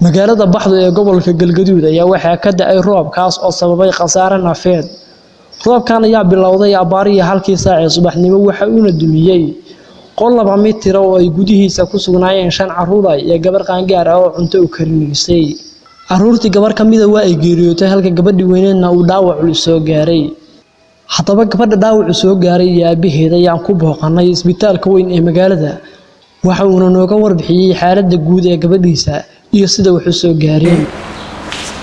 magaalada Baxdo ee gobolka Galgaduud ayaa waxaa ka da'ay roob kaas oo sababay khasaare nafeed. Roobkan ayaa bilowday abaariya halkii saac ee subaxnimo waxa uu dumiyay qol 2 mitir oo ay gudihiisa ku sugnaayeen 5 carruur iyo gabar qaangaar ah oo cunto u karinaysay. Carruurtii gabar kamid ah waa ay geeriyootay halka gabadhii weyneedna uu dhaawac culus soo gaaray. Haddaba gabadha dhaawac soo gaaray iyo aabaheeda ayaan ku booqanay isbitaalka weyn ee magaalada. Waxa uu nooga warbixiyay xaaladda guud ee gabadhiisa iyo sida wax soo gaareen.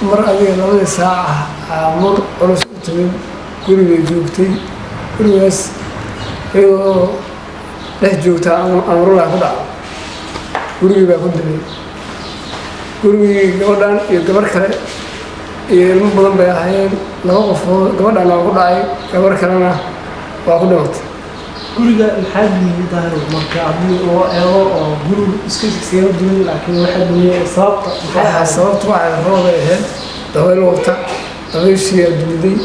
mar adiga 2 saac mur culus u timid guriga joogtay gurigaas iyadoo dhex joogta amrula ku dhacay guriga baa ku dhimay gurigii gabadhan iyo gabar kale iyo ilmo badan bay ahaayeen 2 qof gabadhan waa ku dhacay gabar kalena waa ku dhimatay guriga maxaa diiday marka abuu oo guri iska sii duwan laakiin waxa duway sababta waxa roob ahayd daweel wata daweeshii duuday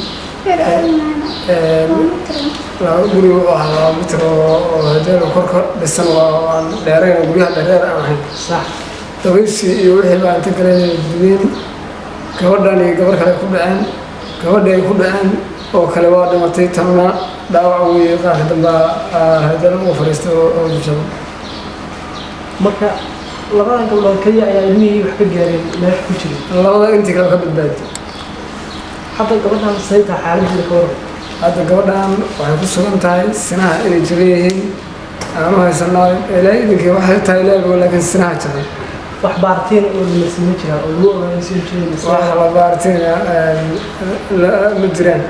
la guriga oo ahaa mitro oo hadal korka dhisan waa dheereen guriga dheer ahayn sax daweeshii iyo wixii baan inta kale duween gabadhan iyo gabar kale ku dhaceen gabadhay ku dhaceen oo kale waa dhimatay tamna dhaawac weey qaar damba hadal oo fariisto oo jabo marka labadan gabdhood kaliya ayaa ilmihii wax ka gaareen meesh ku jiray labada intii kale ka badbaaday hadda gabadhan sayta xaaladda ka waran hadda gabadhan waxay ku sugan tahay sinaha inay jireeyeen aanu haysanaa ilaa idinkii waxay tahay ilaa laakiin sinaha jiray wax baartiin oo la sameeyay jira oo loo ogaanaysan jiray wax la baartiin ma jiraan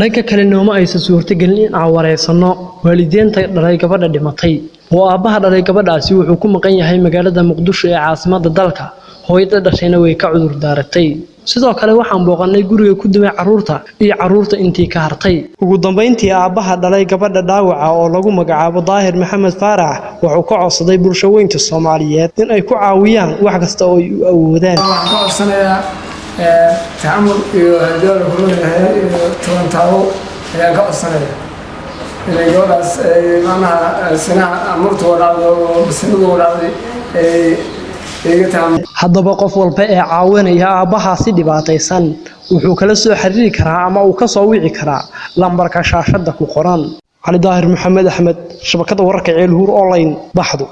dhanka kale nooma aysan suurtagelin in aan wareysano waalidiinta dhalay gabadha dhimatay oo aabaha dhalay gabadhaasi wuxuu ku maqan yahay magaalada Muqdisho ee caasimadda dalka hooyada dhashayna way ka cudur daaratay sidoo kale waxaan booqanay guriga ku dumay carruurta intii ka hartay ugu dambeyntii aabaha dhalay gabadha dhaawaca oo lagu magacaabo Daahir Maxamed Faarax wuxuu ka codsaday bulshooyinka Soomaaliyeed in ay ku caawiyaan wax kasta oo ay u awoodaan waxaan ka codsanayaa تعامل يجعل كل هاي تونتاو يعني قصنا إذا جالس معناها سنة مرت ولا بسنة ولا haddaba qof walba ee caawinaya aabahaasi dhibaataysan wuxuu kala soo xiriiri karaa ama uu ka soo wici karaa lambarka shaashada ku qoran. Cali Daahir Maxamed Axmed, shabakada wararka Ceelhuur Online, Baxdo.